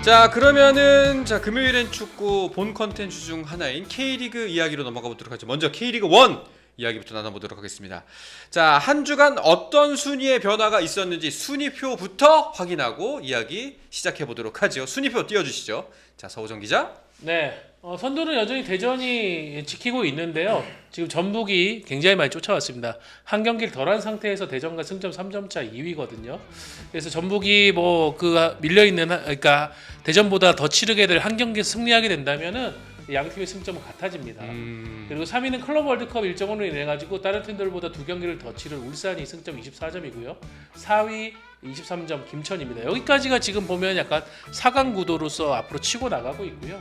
자, 그러면은 금요일엔 축구 본 컨텐츠 중 하나인 K리그 이야기로 넘어가 보도록 하죠. 먼저 K리그 1 이야기부터 나눠보도록 하겠습니다. 자, 한 주간 어떤 순위의 변화가 있었는지 순위표부터 확인하고 이야기 시작해 보도록 하죠. 순위표 띄워주시죠. 자, 서우정 기자. 네, 선두는 여전히 대전이 지키고 있는데요. 지금 전북이 굉장히 많이 쫓아왔습니다. 한 경기를 덜한 상태에서 대전과 승점 3점 차 2위거든요. 그래서 전북이 밀려 있는 그러니까 대전보다 더 치르게 될 한 경기 승리하게 된다면은 양 팀의 승점은 같아집니다. 그리고 3위는 클럽 월드컵 일정으로 인해 가지고 다른 팀들보다 두 경기를 더 치른 울산이 승점 24점이고요. 4위 23점 김천입니다. 여기까지가 지금 보면 약간 4강 구도로서 앞으로 치고 나가고 있고요.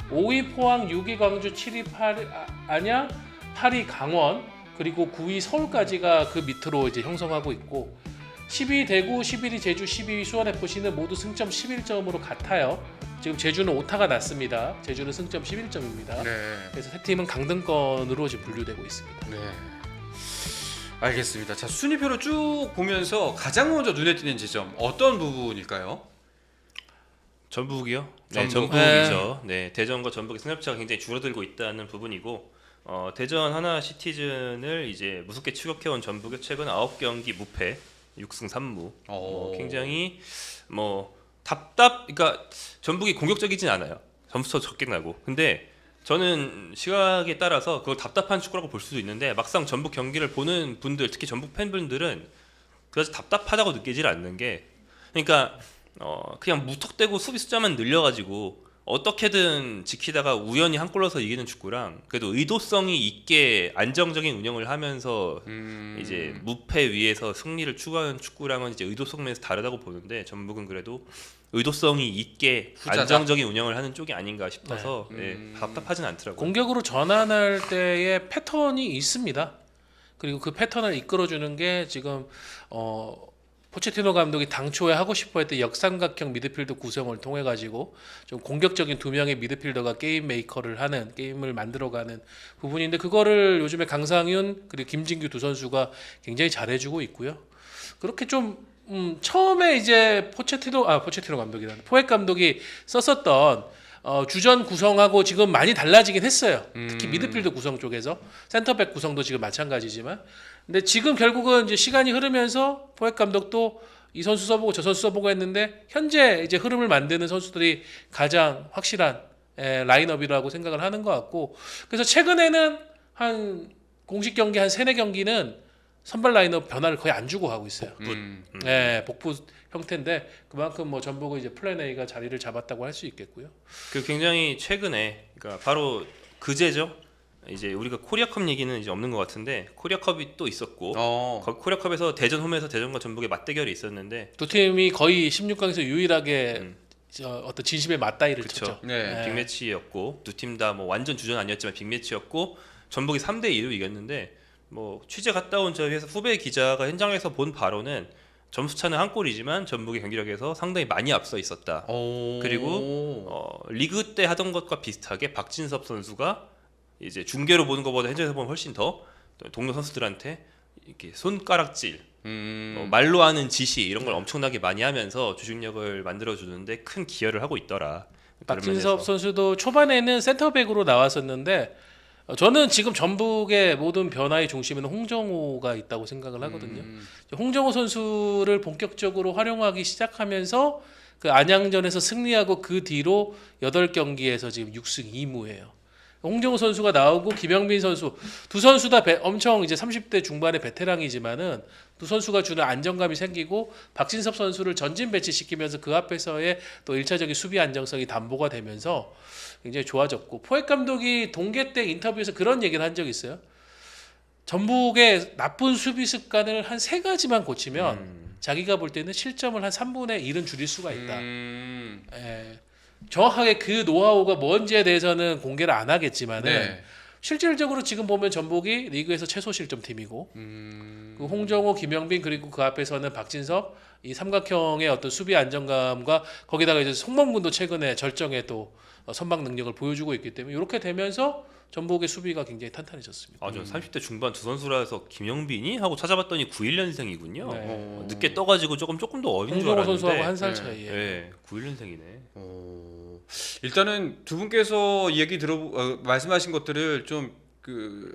5위 포항, 6위 광주, 7위 안양, 8위 강원, 그리고 9위 서울까지가 그 밑으로 이제 형성하고 있고 10위 대구, 11위 제주, 12위 수원FC는 모두 승점 11점으로 같아요. 지금 제주는 오타가 났습니다. 제주는 승점 11점입니다. 네. 그래서 세 팀은 강등권으로 지금 분류되고 있습니다. 네. 알겠습니다. 자, 순위표를 쭉 보면서 가장 먼저 눈에 띄는 지점 어떤 부분일까요? 전북이요? 네, 전북. 전북이죠. 네, 대전과 전북의 승점차가 굉장히 줄어들고 있다는 부분이고 대전 하나 시티즌을 이제 무섭게 추격해온 전북의 최근 9경기 무패 6승 3무. 굉장히 그러니까 전북이 공격적이진 않아요. 점수도 적게 나고. 근데 저는 시각에 따라서 그걸 답답한 축구라고 볼 수도 있는데 막상 전북 경기를 보는 분들, 특히 전북 팬분들은 그다지 답답하다고 느끼질 않는 게, 그러니까 그냥 무턱대고 수비 숫자만 늘려가지고 어떻게든 지키다가 우연히 한 골 넣어서 이기는 축구랑 그래도 의도성이 있게 안정적인 운영을 하면서 이제 무패 위에서 승리를 추구하는 축구랑은 이제 의도성 면에서 다르다고 보는데, 전북은 그래도 의도성이 있게 후자다. 안정적인 운영을 하는 쪽이 아닌가 싶어서 답답하진 않더라고요. 공격으로 전환할 때의 패턴이 있습니다. 그리고 그 패턴을 이끌어주는 게 지금 포체티노 감독이 당초에 하고 싶어했던 역삼각형 미드필더 구성을 통해 가지고 좀 공격적인 두 명의 미드필더가 게임 메이커를 하는, 게임을 만들어가는 부분인데, 그거를 요즘에 강상윤 그리고 김진규 두 선수가 굉장히 잘해주고 있고요. 그렇게 좀 처음에 이제 포체티노 감독이다. 포획 감독이 썼었던 주전 구성하고 지금 많이 달라지긴 했어요. 특히 미드필더 구성 쪽에서 센터백 구성도 지금 마찬가지지만, 근데 지금 결국은 이제 시간이 흐르면서 포획 감독도 이 선수 써보고 저 선수 써보고 했는데 현재 이제 흐름을 만드는 선수들이 가장 확실한 라인업이라고 생각을 하는 것 같고, 그래서 최근에는 한 공식 경기 한 3-4경기는 선발 라인업 변화를 거의 안 주고 하고 있어요. 네, 복부 형태인데 그만큼 전북은 이제 플랜 A가 자리를 잡았다고 할 수 있겠고요. 그 굉장히 최근에, 그러니까 바로 그제죠. 이제 우리가 코리아컵 얘기는 이제 없는 것 같은데 코리아컵이 또 있었고 코리아컵에서 대전 홈에서 대전과 전북의 맞대결이 있었는데 두 팀이 거의 16강에서 유일하게 어떤 진심의 맞다이를 그쵸. 쳤죠. 네. 빅매치였고 두 팀 다 완전 주전 아니었지만 빅매치였고 전북이 3대2로 이겼는데, 취재 갔다 온 저희 회사 후배 기자가 현장에서 본 바로는 점수차는 한 골이지만 전북의 경기력에서 상당히 많이 앞서 있었다. 그리고 리그 때 하던 것과 비슷하게 박진섭 선수가 이제 중계로 보는 것보다 현장에서 보면 훨씬 더 동료 선수들한테 이렇게 손가락질, 말로 하는 지시 이런 걸 엄청나게 많이 하면서 주식력을 만들어주는데 큰 기여를 하고 있더라. 박진섭 선수도 초반에는 센터백으로 나왔었는데 저는 지금 전북의 모든 변화의 중심에는 홍정호가 있다고 생각을 하거든요. 홍정호 선수를 본격적으로 활용하기 시작하면서 그 안양전에서 승리하고 그 뒤로 8경기에서 지금 6승 2무예요. 홍정호 선수가 나오고 김영빈 선수, 두 선수 다 엄청 이제 30대 중반의 베테랑이지만은 두 선수가 주는 안정감이 생기고 박진섭 선수를 전진 배치시키면서 그 앞에서의 또 1차적인 수비 안정성이 담보가 되면서 굉장히 좋아졌고, 포획 감독이 동계 때 인터뷰에서 그런 얘기를 한 적이 있어요. 전북의 나쁜 수비 습관을 한 3가지만 고치면 자기가 볼 때는 실점을 한 3분의 1은 줄일 수가 있다. 정확하게 그 노하우가 뭔지에 대해서는 공개를 안 하겠지만은 실질적으로 지금 보면 전북이 리그에서 최소 실점 팀이고 그 홍정호, 김영빈 그리고 그 앞에서는 박진섭, 이 삼각형의 어떤 수비 안정감과 거기다가 이제 송범근도 최근에 절정에 또 선방 능력을 보여주고 있기 때문에 이렇게 되면서 전북의 수비가 굉장히 탄탄해졌습니다. 아, 저 30대 중반 두 선수라서 김영빈이 하고 찾아봤더니 91년생이군요. 네. 늦게 떠가지고 조금 더 어린 줄 홍정호 알았는데. 선수하고 한 살 네. 차이에. 네, 91년생이네. 일단은 두 분께서 얘기 말씀하신 것들을 좀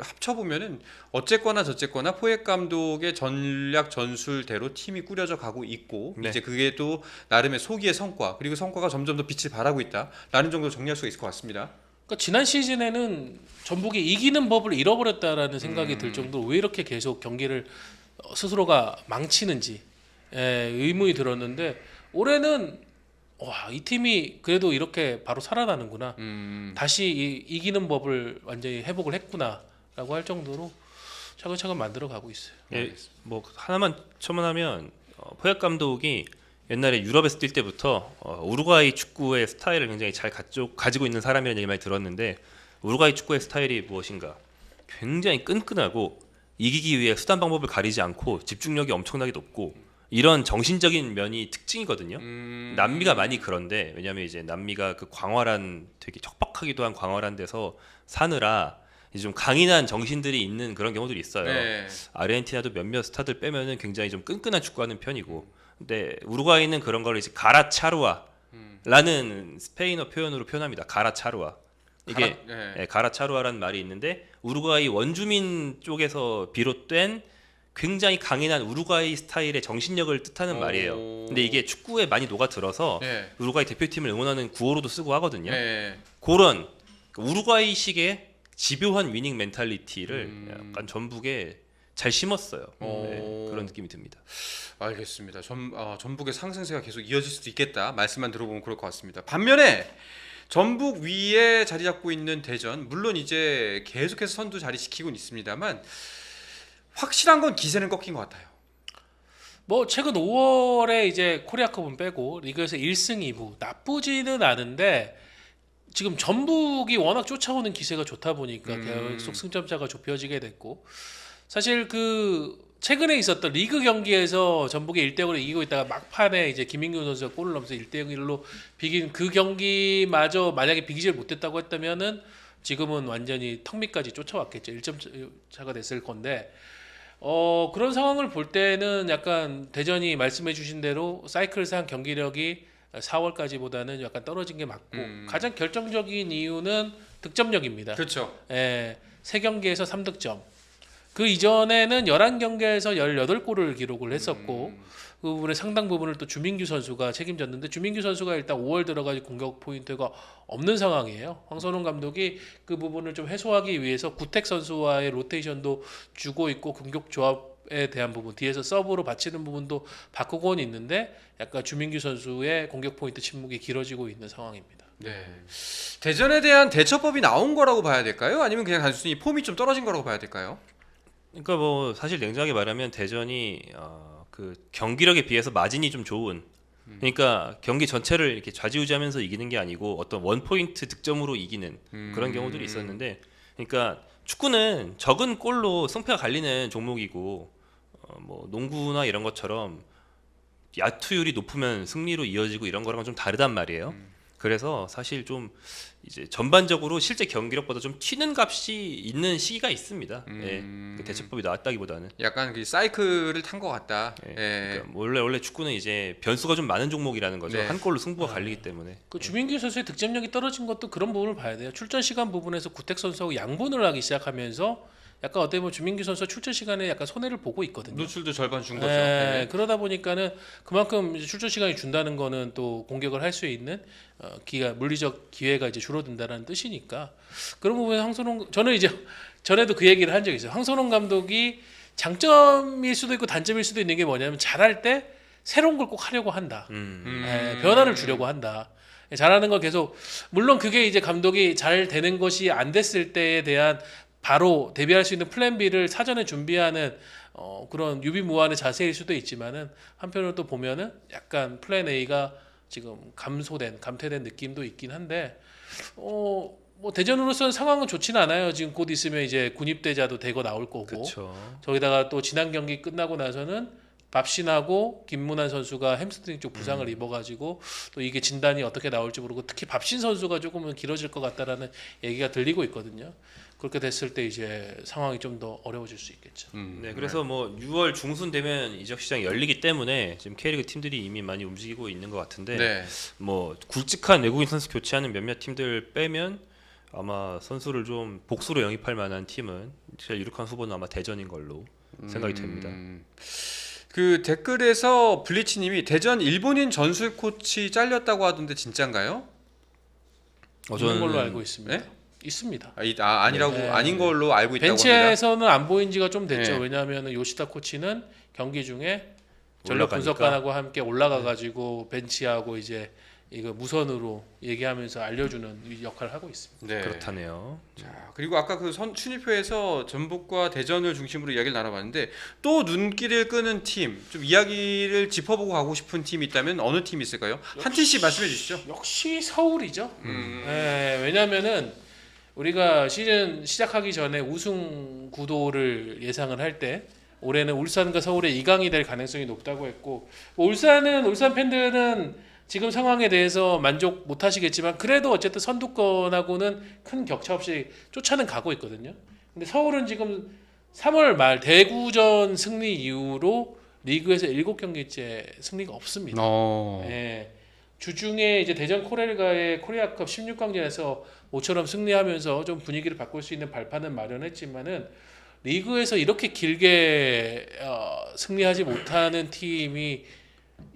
합쳐 보면은 어쨌거나 저쨌거나 포획 감독의 전략 전술대로 팀이 꾸려져 가고 있고 네. 이제 그게 또 나름의 소기의 성과 그리고 성과가 점점 더 빛을 발하고 있다라는 정도로 정리할 수가 있을 것 같습니다. 그러니까 지난 시즌에는 전북이 이기는 법을 잃어버렸다라는 생각이 들 정도로 왜 이렇게 계속 경기를 스스로가 망치는지 의문이 들었는데 올해는 와, 이 팀이 그래도 이렇게 바로 살아나는구나. 다시 이기는 법을 완전히 회복을 했구나라고 할 정도로 차근차근 만들어 가고 있어요. 예, 뭐 하나만 첨언하면 포약 감독이 옛날에 유럽에서 뛸 때부터 우루과이 축구의 스타일을 굉장히 잘 가지고 있는 사람이라는 얘기 많이 들었는데 우루과이 축구의 스타일이 무엇인가? 굉장히 끈끈하고 이기기 위해 수단 방법을 가리지 않고 집중력이 엄청나게 높고 이런 정신적인 면이 특징이거든요. 남미가 많이 그런데 왜냐하면 이제 남미가 그 광활한 되게 척박하기도 한 광활한 데서 사느라 이제 좀 강인한 정신들이 있는 그런 경우들이 있어요. 네. 아르헨티나도 몇몇 스타들 빼면은 굉장히 좀 끈끈한 축구하는 편이고, 근데 우루과이는 그런 걸 이제 가라차루아라는 스페인어 표현으로 표현합니다. 가라차루아. 이게 가라차루아라는 말이 있는데 우루과이 원주민 쪽에서 비롯된 굉장히 강인한 우루과이 스타일의 정신력을 뜻하는 말이에요. 근데 이게 축구에 많이 녹아들어서 우루과이 대표팀을 응원하는 구호로도 쓰고 하거든요. 그런 우루과이식의 집요한 위닝 멘탈리티를 약간 전북에 잘 심었어요. 네, 그런 느낌이 듭니다. 알겠습니다. 전북의 상승세가 계속 이어질 수도 있겠다. 말씀만 들어보면 그럴 것 같습니다. 반면에 전북 위에 자리 잡고 있는 대전, 물론 이제 계속해서 선두 자리 지키고는 있습니다만 확실한 건 기세는 꺾인 것 같아요. 뭐 최근 5월에 이제 코리아컵은 빼고 리그에서 1승 2무 나쁘지는 않은데 지금 전북이 워낙 쫓아오는 기세가 좋다 보니까 계속 승점차가 좁혀지게 됐고 사실 최근에 있었던 리그 경기에서 전북이 1대0으로 이기고 있다가 막판에 이제 김민규 선수가 골을 넣으면서 1대0로 비긴 그 경기마저 만약에 비기질 못했다고 했다면은 지금은 완전히 턱 밑까지 쫓아왔겠죠. 1점 차가 됐을 건데 그런 상황을 볼 때는 약간 대전이 말씀해 주신 대로 사이클상 경기력이 4월까지보다는 약간 떨어진 게 맞고 가장 결정적인 이유는 득점력입니다. 그렇죠. 3경기에서 3득점. 그 이전에는 11경기에서 18골을 기록을 했었고 그 부분의 상당 부분을 또 주민규 선수가 책임졌는데 주민규 선수가 일단 5월 들어가지고 공격 포인트가 없는 상황이에요. 황선홍 감독이 그 부분을 좀 해소하기 위해서 구택 선수와의 로테이션도 주고 있고 공격 조합에 대한 부분 뒤에서 서브로 받치는 부분도 바꾸고는 있는데 약간 주민규 선수의 공격 포인트 침묵이 길어지고 있는 상황입니다. 네. 대전에 대한 대처법이 나온 거라고 봐야 될까요? 아니면 그냥 단순히 폼이 좀 떨어진 거라고 봐야 될까요? 그러니까 뭐 사실 냉정하게 말하면 대전이 그 경기력에 비해서 마진이 좀 좋은, 그러니까 경기 전체를 이렇게 좌지우지하면서 이기는 게 아니고 어떤 원 포인트 득점으로 이기는 그런 경우들이 있었는데, 그러니까 축구는 적은 골로 승패가 갈리는 종목이고 뭐 농구나 이런 것처럼 야투율이 높으면 승리로 이어지고 이런 거랑은 좀 다르단 말이에요. 그래서 사실 좀 이제 전반적으로 실제 경기력보다 좀 튀는 값이 있는 시기가 있습니다. 그 대처법이 나왔다기보다는 약간 그 사이클을 탄 것 같다. 그러니까 원래 축구는 이제 변수가 좀 많은 종목이라는 거죠. 네. 한 골로 승부가 갈리기 때문에. 그 주민규 선수의 득점력이 떨어진 것도 그런 부분을 봐야 돼요. 출전 시간 부분에서 구택 선수하고 양분을 하기 시작하면서 약간 어떻게 보면 주민규 선수가 출전 시간에 약간 손해를 보고 있거든요. 노출도 절반 준 거죠. 그러다 보니까는 그만큼 이제 출전 시간이 준다는 거는 또 공격을 할 수 있는 물리적 기회가 이제 줄어든다라는 뜻이니까 그런 부분에 저는 이제 전에도 그 얘기를 한 적이 있어요. 황선홍 감독이 장점일 수도 있고 단점일 수도 있는 게 뭐냐면 잘할 때 새로운 걸 꼭 하려고 한다. 변화를 주려고 한다. 잘하는 걸 계속 물론 그게 이제 감독이 잘 되는 것이 안 됐을 때에 대한 바로 대비할 수 있는 플랜 B를 사전에 준비하는 그런 유비무환의 자세일 수도 있지만은 한편으로 또 보면은 약간 플랜 A가 지금 감퇴된 느낌도 있긴 한데 뭐 대전으로서는 상황은 좋지는 않아요. 지금 곧 있으면 이제 군입대자도 대거 나올 거고 그쵸. 저기다가 또 지난 경기 끝나고 나서는 밥신하고 김문환 선수가 햄스트링 쪽 부상을 입어가지고 또 이게 진단이 어떻게 나올지 모르고 특히 밥신 선수가 조금은 길어질 것 같다라는 얘기가 들리고 있거든요. 그렇게 됐을 때 이제 상황이 좀 더 어려워질 수 있겠죠. 네, 그래서 뭐 6월 중순 되면 이적 시장이 열리기 때문에 지금 K리그 팀들이 이미 많이 움직이고 있는 것 같은데 네. 뭐 굵직한 외국인 선수 교체하는 몇몇 팀들 빼면 아마 선수를 좀 복수로 영입할 만한 팀은 제일 유력한 후보는 아마 대전인 걸로 생각이 됩니다. 그 댓글에서 블리치님이 대전 일본인 전술 코치 잘렸다고 하던데 진짠가요? 있는 걸로 알고 있습니다. 네? 있습니다. 아니라고 네. 아닌 걸로 알고 있다고 합니다. 벤치에서는 안 보인 지가 좀 됐죠. 네. 왜냐하면 요시다 코치는 경기 중에 전력 올라가니까. 분석관하고 함께 올라가가지고 벤치하고 이제 이거 무선으로 얘기하면서 알려주는 역할을 하고 있습니다. 네. 그렇다네요. 자, 그리고 아까 그 순위표에서 전북과 대전을 중심으로 이야기를 나눠봤는데 또 눈길을 끄는 팀, 좀 이야기를 짚어보고 가고 싶은 팀이 있다면 어느 팀이 있을까요? 한 팀씩 말씀해 주시죠. 역시 서울이죠. 네, 왜냐하면은 우리가 시즌 시작하기 전에 우승 구도를 예상을 할 때 올해는 울산과 서울의 2강이 될 가능성이 높다고 했고 울산 팬들은 지금 상황에 대해서 만족 못 하시겠지만 그래도 어쨌든 선두권하고는 큰 격차 없이 쫓아는 가고 있거든요. 근데 서울은 지금 3월 말 대구전 승리 이후로 리그에서 7경기째 승리가 없습니다. 예. 주중에 이제 대전 코렐과의 코리아컵 16강전에서 모처럼 승리하면서 좀 분위기를 바꿀 수 있는 발판은 마련했지만은 리그에서 이렇게 길게 승리하지 못하는 팀이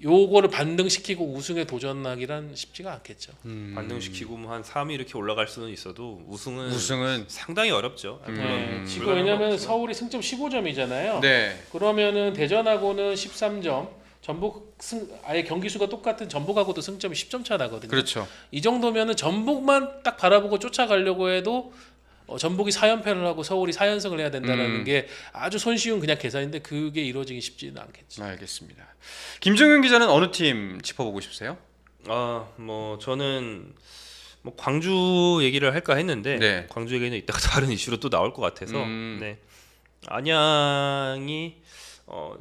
요거를 반등시키고 우승에 도전하기란 쉽지가 않겠죠. 반등시키고 뭐 한 3위 이렇게 올라갈 수는 있어도 우승은 상당히 어렵죠. 네, 지금 왜냐면 서울이 승점 15점이잖아요. 네. 그러면은 대전하고는 13점, 전북 아예 경기 수가 똑같은 전북하고도 승점이 10점 차 나거든요. 그렇죠. 이 정도면은 전북만 딱 바라보고 쫓아가려고 해도 전북이 4연패를 하고 서울이 4연승을 해야 된다는 게 아주 손쉬운 그냥 계산인데 그게 이루어지기 쉽지는 않겠죠. 알겠습니다. 김정현 기자는 어느 팀 짚어보고 싶으세요? 뭐 저는 뭐 광주 얘기를 할까 했는데 네. 광주 얘기는 이따가 다른 이슈로 또 나올 것 같아서 네. 안양이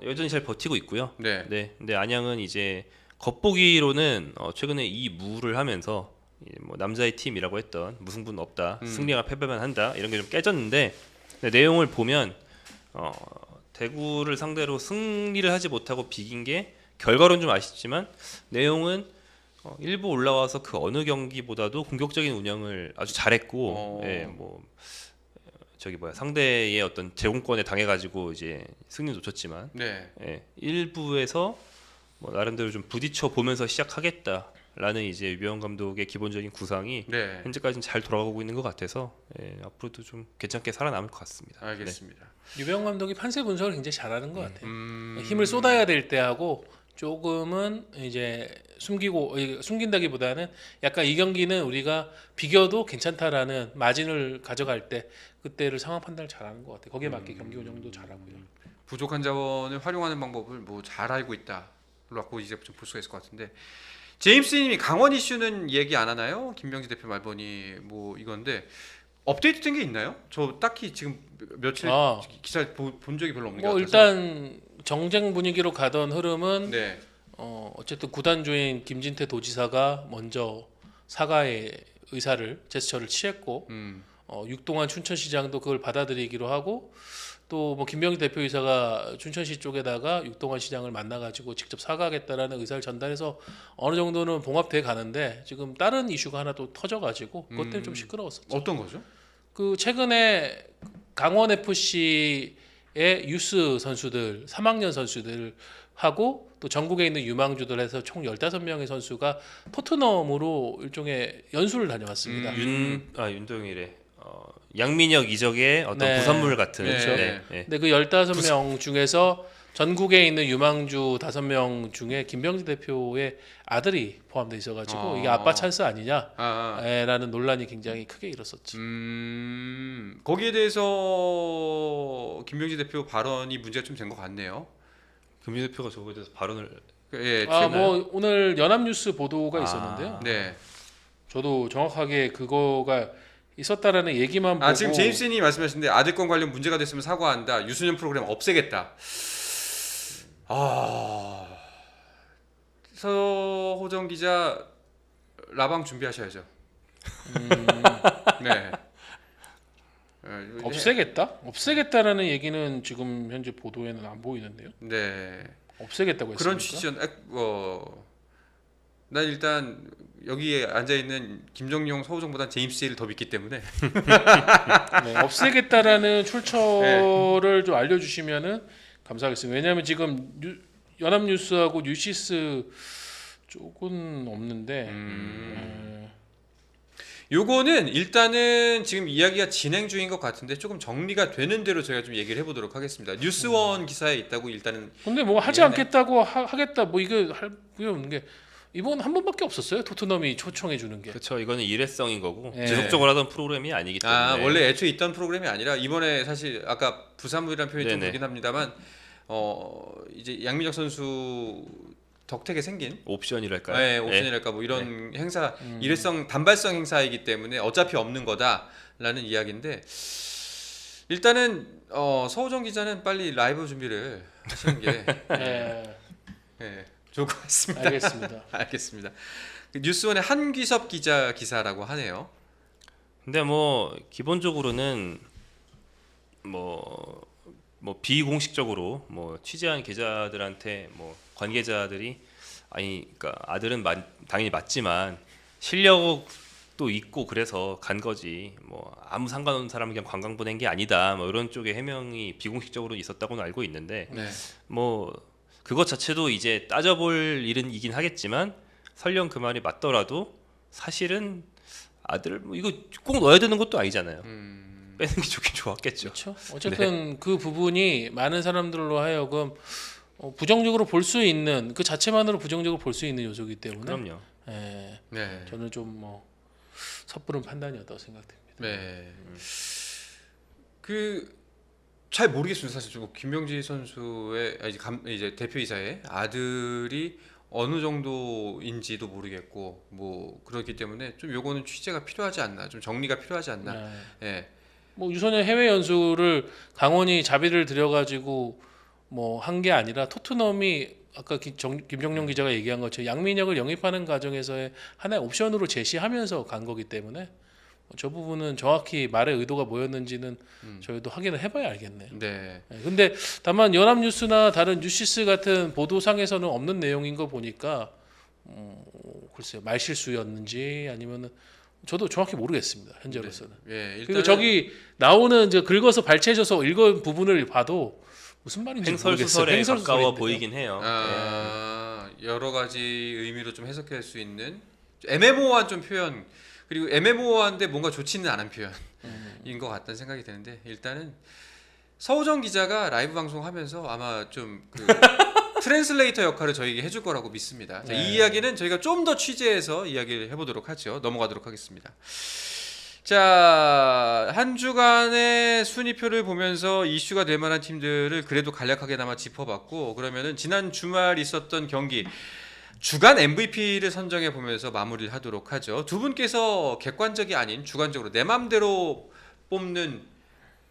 여전히 잘 버티고 있고요. 네. 근데 안양은 이제 겉보기로는 최근에 이 무를 하면서 뭐 남자의 팀이라고 했던 무승부는 없다, 승리와 패배만 한다 이런 게 좀 깨졌는데 내용을 보면 대구를 상대로 승리를 하지 못하고 비긴 게 결과로는 좀 아쉽지만 내용은 일부 올라와서 그 어느 경기보다도 공격적인 운영을 아주 잘했고, 뭐 상대의 어떤 제공권에 당해가지고 이제 승리 놓쳤지만, 네. 일부에서 뭐 나름대로 좀 부딪혀 보면서 시작하겠다라는 이제 유병헌 감독의 기본적인 구상이 네. 현재까지는 잘 돌아가고 있는 것 같아서 앞으로도 좀 괜찮게 살아남을 것 같습니다. 알겠습니다. 유병헌 감독이 판세 분석을 굉장히 잘하는 것 같아요. 힘을 쏟아야 될 때하고 조금은 이제 숨긴다기보다는 약간 이 경기는 우리가 비겨도 괜찮다라는 마진을 가져갈 때 그때를 상황 판단을 잘하는 것 같아요. 거기에 맞게 경기 운영도 잘하고요. 부족한 자원을 활용하는 방법을 뭐 잘 알고 있다라고 이제 좀 볼 수가 있을 것 같은데 제임스님이 강원 이슈는 얘기 안 하나요? 김병지 대표 말보니 뭐 이건데 업데이트된 게 있나요? 저 딱히 지금 며칠 기사를 본 적이 별로 없는 것 뭐 같아서. 일단 정쟁 분위기로 가던 흐름은 네. 어쨌든 구단주인 김진태 도지사가 먼저 사과의 의사를 제스처를 취했고 육동환 춘천시장도 그걸 받아들이기로 하고 또 뭐 김병지 대표이사가 춘천시 쪽에다가 육동환 시장을 만나가지고 직접 사과하겠다라는 의사를 전달해서 어느 정도는 봉합돼 가는데 지금 다른 이슈가 하나 또 터져가지고 그것 때문에 좀 시끄러웠었죠. 어떤 거죠? 그 최근에 강원 FC의 유스 선수들, 3학년 선수들 하고 또 전국에 있는 유망주들 해서 총 15명의 선수가 토트넘으로 일종의 연수를 다녀왔습니다. 윤동일의 양민혁 이적의 어떤 네. 부산물 같은. 그렇죠. 근데 그 15명 중에서 전국에 있는 유망주 5명 중에 김병지 대표의 아들이 포함되어 있어가지고 이게 아빠 찬스 아니냐라는 논란이 굉장히 크게 일었었죠. 거기에 대해서 김병지 대표 발언이 문제가 좀 된 것 같네요. 김민재 대표가 저거에 대해서 발언을 뭐 오늘 연합뉴스 보도가 있었는데요. 네. 저도 정확하게 그거가 있었다라는 얘기만 보고 지금 제임스님이 말씀하시는데 아들권 관련 문제가 됐으면 사과한다. 유소년 프로그램 없애겠다. 아, 서호정 기자 라방 준비하셔야죠. 네. 없애겠다라는 얘기는 지금 현재 보도에는 안 보이는데요. 네. 없애겠다고 했습니까? 그런 취지는 난 일단 여기에 앉아 있는 김정용 서호정보단 제임스 제이를 더 믿기 때문에 네, 없애겠다라는 출처를 좀 알려주시면은 감사하겠습니다. 왜냐하면 지금 연합뉴스하고 뉴시스 쪽은 없는데. 요거는 일단은 지금 이야기가 진행 중인 것 같은데 조금 정리가 되는 대로 저희가 좀 얘기를 해보도록 하겠습니다. 뉴스원 기사에 있다고 일단은. 근데 뭐 하지 네. 않겠다고 하겠다 뭐 이거 할 필요 없는 게 이번 한 번밖에 없었어요. 토트넘이 초청해 주는 게. 그렇죠. 이거는 일회성인 거고 네. 지속적으로 하던 프로그램이 아니기 때문에. 아 원래 애초에 있던 프로그램이 아니라 이번에 사실 아까 부산물이라는 표현이 좀 네네. 들긴 합니다만 이제 양민혁 선수 덕택에 생긴 옵션이랄까요? 네, 옵션이랄까 뭐 이런 행사 일회성 단발성 행사이기 때문에 어차피 없는 거다라는 이야기인데 일단은 서호정 기자는 빨리 라이브 준비를 하시는 게 네, 네, 좋을 것 같습니다. 알겠습니다. 알겠습니다. 그 뉴스원의 한귀섭 기자 기사라고 하네요. 근데 뭐 기본적으로는 뭐 비공식적으로 뭐 취재한 기자들한테 뭐 관계자들이 그러니까 아들은 당연히 맞지만 실력도 있고 그래서 간 거지 뭐 아무 상관없는 사람을 그냥 관광 보낸 게 아니다 뭐 이런 쪽의 해명이 비공식적으로 있었다고는 알고 있는데 네. 뭐 그것 자체도 이제 따져볼 일은이긴 하겠지만 설령 그 말이 맞더라도 사실은 아들 뭐 이거 꼭 넣어야 되는 것도 아니잖아요. 빼는 게 좋긴 좋았겠죠. 그렇죠. 어쨌든 그 부분이 많은 사람들로 하여금 부정적으로 볼 수 있는 그 자체만으로 부정적으로 볼 수 있는 요소이기 때문에 그럼요. 예, 네. 저는 좀 뭐 섣부른 판단이었다고 생각됩니다. 네. 잘 모르겠습니다. 사실 좀 김명지 선수의 이제 대표이사의 아들이 어느 정도인지도 모르겠고 뭐 그렇기 때문에 좀 요거는 취재가 필요하지 않나, 좀 정리가 필요하지 않나. 네. 예. 뭐 유소년 해외 연수를 강원이 자비를 들여가지고 뭐 한 게 아니라 토트넘이 아까 김정용 기자가 얘기한 것처럼 양민혁을 영입하는 과정에서의 하나의 옵션으로 제시하면서 간 거기 때문에 저 부분은 정확히 말의 의도가 뭐였는지는 저희도 확인을 해봐야 알겠네요. 네. 근데 다만 연합뉴스나 다른 뉴시스 같은 보도상에서는 없는 내용인 거 보니까 글쎄요 말실수였는지 아니면은 저도 정확히 모르겠습니다 현재로서는. 예. 그리고 저기 나오는 이제 긁어서 발췌해줘서 읽은 부분을 봐도 무슨 말인지 횡설수설에 모르겠어요. 가까워 보이긴 해요. 여러 가지 의미로 좀 해석할 수 있는 애매모호한 좀 표현 그리고 애매모호한데 뭔가 좋지는 않은 표현인 것 같다는 생각이 드는데 일단은 서호정 기자가 라이브 방송하면서 아마 좀 그 트랜슬레이터 역할을 저희에게 해줄 거라고 믿습니다. 자, 이 이야기는 저희가 좀 더 취재해서 이야기를 해보도록 하죠. 넘어가도록 하겠습니다. 자, 한 주간의 순위표를 보면서 이슈가 될 만한 팀들을 그래도 간략하게나마 짚어봤고 그러면은 지난 주말 있었던 경기 주간 MVP를 선정해 보면서 마무리를 하도록 하죠. 두 분께서 객관적이 아닌 주관적으로 내 맘대로 뽑는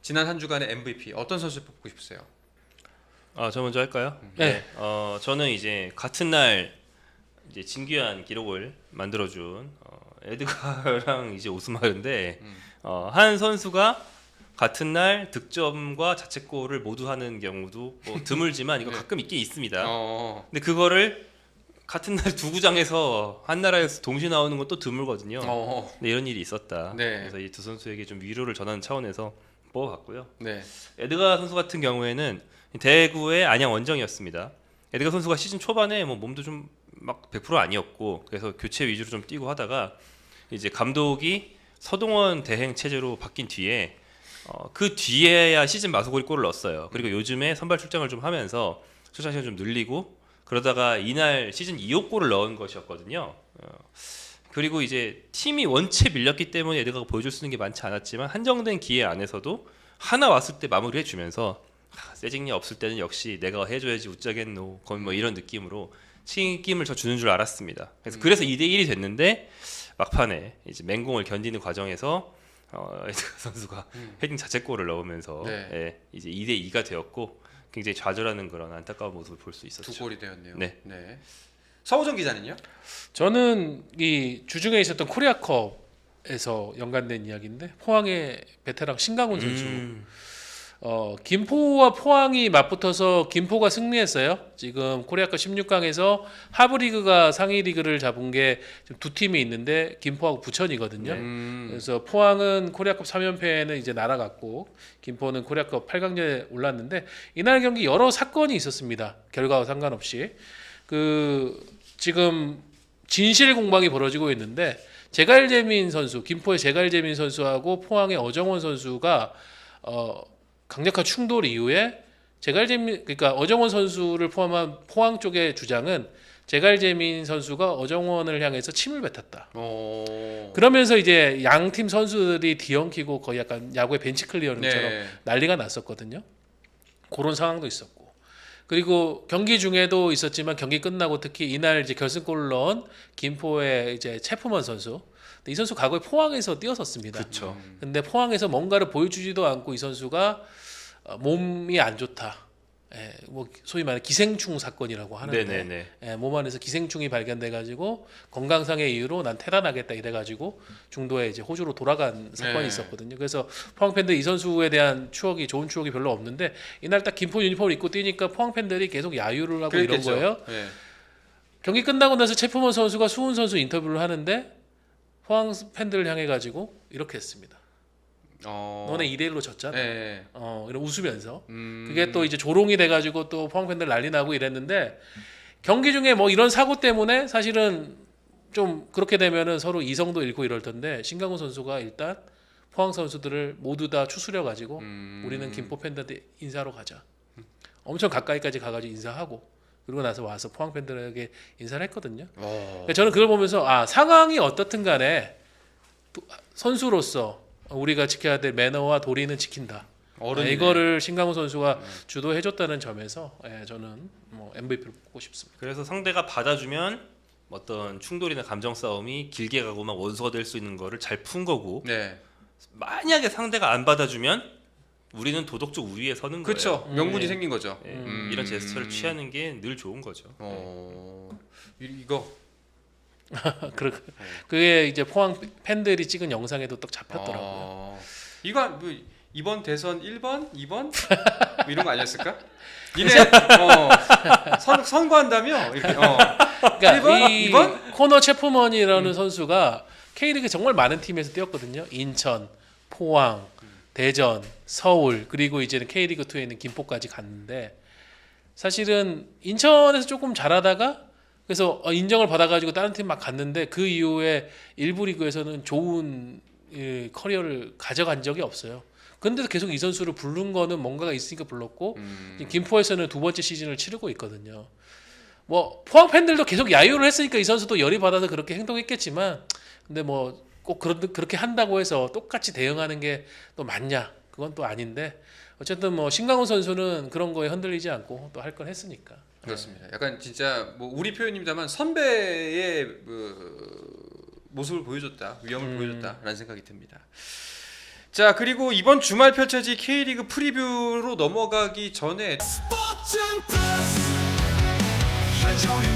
지난 한 주간의 MVP 어떤 선수 뽑고 싶으세요? 저 먼저 할까요? 네. 저는 이제 같은 날 이제 진귀한 기록을 만들어준 에드가랑 이제 오스마르인데 한 선수가 같은 날 득점과 자책골을 모두 하는 경우도 뭐 드물지만 이거 네. 가끔 있긴 있습니다. 어, 근데 그거를 같은 날 두 구장에서 한 나라에서 동시에 나오는 건 또 드물거든요. 근데 이런 일이 있었다. 네. 그래서 이 두 선수에게 좀 위로를 전하는 차원에서 뽑아봤고요. 네. 에드가 선수 같은 경우에는 대구의 안양 원정이었습니다. 에드가 선수가 시즌 초반에 뭐 몸도 좀 막 100% 아니었고 그래서 교체 위주로 좀 뛰고 하다가 이제 감독이 서동원 대행 체제로 바뀐 뒤에 그 뒤에야 시즌 마소골이 골을 넣었어요. 그리고 요즘에 선발 출장을 좀 하면서 출장 시간 좀 늘리고 그러다가 이날 시즌 2호 골을 넣은 것이었거든요. 그리고 이제 팀이 원체 밀렸기 때문에 에드가가 보여줄 수 있는 게 많지 않았지만 한정된 기회 안에서도 하나 왔을 때 마무리해주면서 세징이 없을 때는 역시 내가 해줘야지 웃자겠노 거의 뭐 이런 느낌으로 책임을 저 주는 줄 알았습니다. 그래서 2대1이 됐는데 막판에 이제 맹공을 견디는 과정에서 에드가 선수가 헤딩 자책골을 넣으면서 네. 이제 2대2가 되었고 굉장히 좌절하는 그런 안타까운 모습을 볼 수 있었죠. 두 골이 되었네요. 네. 서우정 기자는요? 저는 이 주중에 있었던 코리아컵에서 연관된 이야기인데 포항의 베테랑 신강훈 선수. 김포와 포항이 맞붙어서 김포가 승리했어요. 지금 코리아컵 16강에서 하브리그가 상위 리그를 잡은 게 두 팀이 있는데 김포하고 부천이거든요. 그래서 포항은 코리아컵 3연패는 이제 날아갔고 김포는 코리아컵 8강전에 올랐는데 이날 경기 여러 사건이 있었습니다. 결과와 상관없이 지금 진실 공방이 벌어지고 있는데 제갈재민 선수, 김포의 제갈재민 선수하고 포항의 어정원 선수가 강력한 충돌 이후에 그러니까 어정원 선수를 포함한 포항 쪽의 주장은 제갈재민 선수가 어정원을 향해서 침을 뱉었다. 그러면서 이제 양팀 선수들이 뒤엉키고 거의 약간 야구의 벤치 클리어링처럼 난리가 났었거든요. 그런 상황도 있었고. 그리고 경기 중에도 있었지만 경기 끝나고 특히 이날 이제 결승골을 넣은 김포의 이제 체프먼 선수. 이 선수 과거에 포항에서 뛰었었습니다. 그렇죠. 근데 포항에서 뭔가를 보여주지도 않고 이 선수가 몸이 안 좋다. 뭐 소위 말해 기생충 사건이라고 하는데 몸 안에서 기생충이 발견돼가지고 건강상의 이유로 난 퇴단하겠다 이래가지고 중도에 이제 호주로 돌아간 사건이 있었거든요. 그래서 포항 팬들 이 선수에 대한 좋은 추억이 별로 없는데 이날 딱 김포 유니폼을 입고 뛰니까 포항 팬들이 계속 야유를 하고 그랬겠죠. 이런 거예요. 경기 끝나고 나서 체프먼 선수가 수훈 선수 인터뷰를 하는데 포항 팬들을 향해 가지고 이렇게 했습니다. 너네 2대1로 졌잖아. 이런 웃으면서 그게 또 이제 조롱이 돼가지고 또 포항 팬들 난리 나고 이랬는데 경기 중에 뭐 이런 사고 때문에 사실은 좀 그렇게 되면은 서로 이성도 잃고 이럴 텐데 신강훈 선수가 일단 포항 선수들을 모두 다 추스려 가지고 우리는 김포 팬들한테 인사하러 가자. 엄청 가까이까지 가가지고 인사하고 그리고 나서 와서 포항 팬들에게 인사를 했거든요. 그러니까 저는 그걸 보면서 상황이 어떻든 간에 선수로서 우리가 지켜야 될 매너와 도리는 지킨다. 이거를 신강훈 선수가 주도해줬다는 점에서 저는 뭐 MVP를 뽑고 싶습니다. 그래서 상대가 받아주면 어떤 충돌이나 감정 싸움이 길게 가고 막 원수가 될 수 있는 거를 잘 푼 거고 만약에 상대가 안 받아주면 우리는 도덕적 우위에 서는 거예요. 그렇죠. 명분이 생긴 거죠. 이런 제스처를 취하는 게 늘 좋은 거죠. 이거 그게 이제 포항 팬들이 찍은 영상에도 딱 잡혔더라고요. 이거 뭐 이번 대선 1번, 2번 뭐 이런 거 아니었을까? 니네 선거한다며 이렇게 그러니까 1번, 이 2번? 코너 체프먼이라는 선수가 K리그 정말 많은 팀에서 뛰었거든요. 인천, 포항, 대전, 서울 그리고 이제는 K리그2에 있는 김포까지 갔는데 사실은 인천에서 조금 잘하다가 그래서 인정을 받아가지고 다른 팀 막 갔는데 그 이후에 일부 리그에서는 좋은 커리어를 가져간 적이 없어요. 근데도 계속 이 선수를 부른 거는 뭔가가 있으니까 불렀고 김포에서는 두 번째 시즌을 치르고 있거든요. 뭐 포항 팬들도 계속 야유를 했으니까 이 선수도 열이 받아서 그렇게 행동했겠지만 근데 뭐 꼭 그렇게 한다고 해서 똑같이 대응하는 게 또 맞냐? 그건 또 아닌데 어쨌든 뭐 신강훈 선수는 그런 거에 흔들리지 않고 또 할 건 했으니까. 그렇습니다. 약간 진짜 뭐 우리 표현입니다만 선배의 모습을 보여줬다, 위험을 보여줬다라는 생각이 듭니다. 자 그리고 이번 주말 펼쳐질 K리그 프리뷰로 넘어가기 전에 스포츠는 플러스 한정의